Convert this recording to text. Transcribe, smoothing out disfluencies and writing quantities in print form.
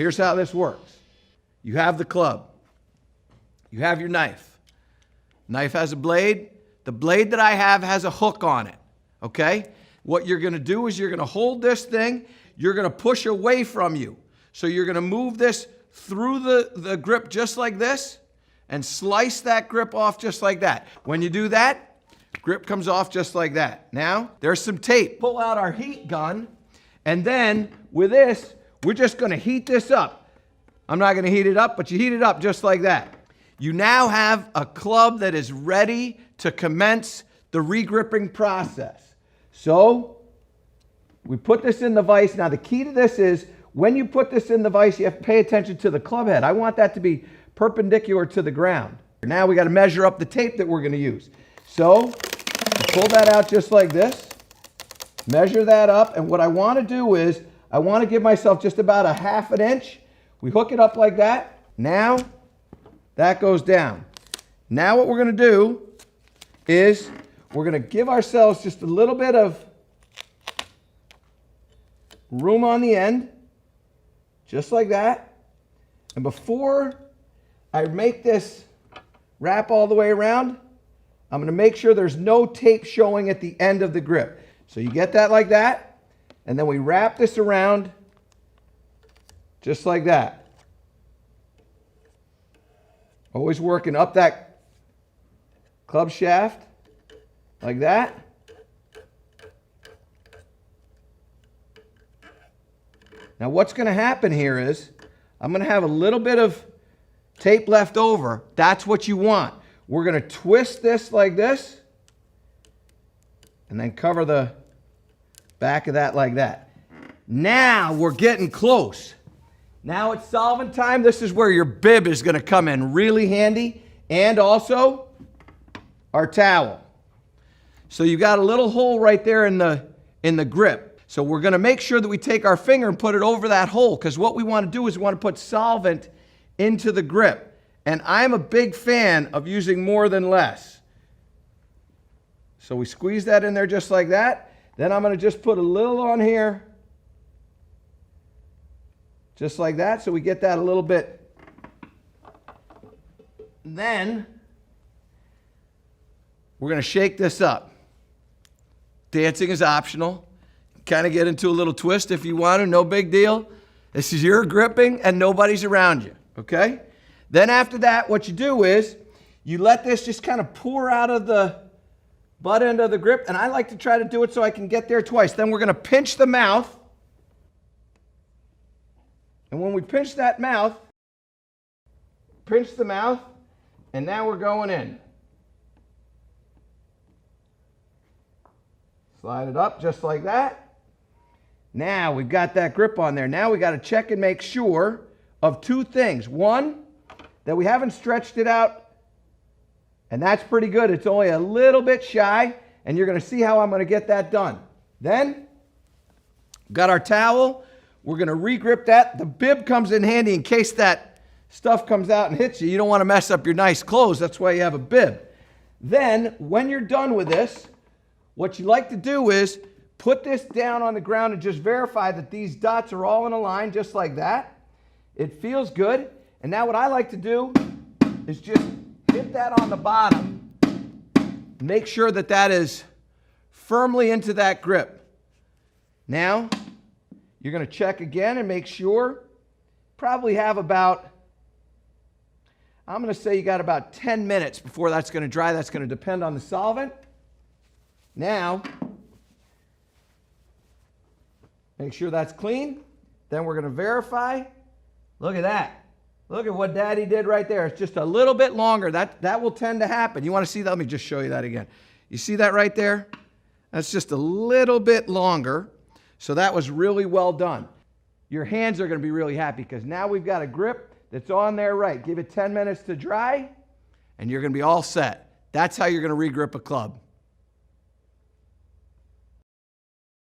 here's how this works. You have the club. You have your knife. Knife has a blade. The blade that I have has a hook on it, okay? What you're gonna do is you're gonna hold this thing, you're gonna push away from you. So you're gonna move this through the grip just like this and slice that grip off just like that. When you do that, grip comes off just like that. Now, there's some tape. Pull out our heat gun, and then with this, we're just gonna heat this up. I'm not gonna heat it up, but you heat it up just like that. You now have a club that is ready to commence the regripping process. So, we put this in the vise. Now, the key to this is when you put this in the vise, you have to pay attention to the club head. I want that to be perpendicular to the ground. Now we got to measure up the tape that we're going to use. So, pull that out just like this. Measure that up. And what I want to do is, I want to give myself just about a 1/2 inch. We hook it up like that. Now, that goes down. Now what we're going to do is we're going to give ourselves just a little bit of room on the end, just like that. And before I make this wrap all the way around, I'm going to make sure there's no tape showing at the end of the grip. So you get that like that, and then we wrap this around just like that. Always working up that club shaft like that. Now what's going to happen here is I'm going to have a little bit of tape left over. That's what you want. We're going to twist this like this and then cover the back of that like that. Now we're getting close. Now it's solvent time. This is where your bib is going to come in really handy, and also our towel. So you got a little hole right there in the grip. So we're going to make sure that we take our finger and put it over that hole, because what we want to do is we want to put solvent into the grip. And I'm a big fan of using more than less. So we squeeze that in there just like that. Then I'm going to just put a little on here. Just like that, so we get that a little bit. Then we're going to shake this up. Dancing is optional. Kind of get into a little twist if you want to, no big deal. This is your gripping and nobody's around you, okay? Then after that, what you do is you let this just kind of pour out of the butt end of the grip, and I like to try to do it so I can get there twice. Then we're going to pinch the mouth. And when we pinch that mouth, pinch the mouth, and now we're going in. Slide it up just like that. Now we've got that grip on there. Now we got to check and make sure of two things. One, that we haven't stretched it out, and that's pretty good. It's only a little bit shy, and you're going to see how I'm going to get that done. Then, we've got our towel. We're going to regrip that. The bib comes in handy in case that stuff comes out and hits you. You don't want to mess up your nice clothes. That's why you have a bib. Then, when you're done with this, what you like to do is put this down on the ground and just verify that these dots are all in a line just like that. It feels good. And now what I like to do is just hit that on the bottom. Make sure that that is firmly into that grip. Now, you're going to check again and make sure. Probably have about, I'm going to say you got about 10 minutes before that's going to dry. That's going to depend on the solvent. Now, make sure that's clean. Then we're going to verify. Look at that. Look at what Daddy did right there. It's just a little bit longer. That will tend to happen. You want to see that? Let me just show you that again. You see that right there? That's just a little bit longer. So that was really well done. Your hands are going to be really happy because now we've got a grip that's on there right. Give it 10 minutes to dry, and you're going to be all set. That's how you're going to regrip a club.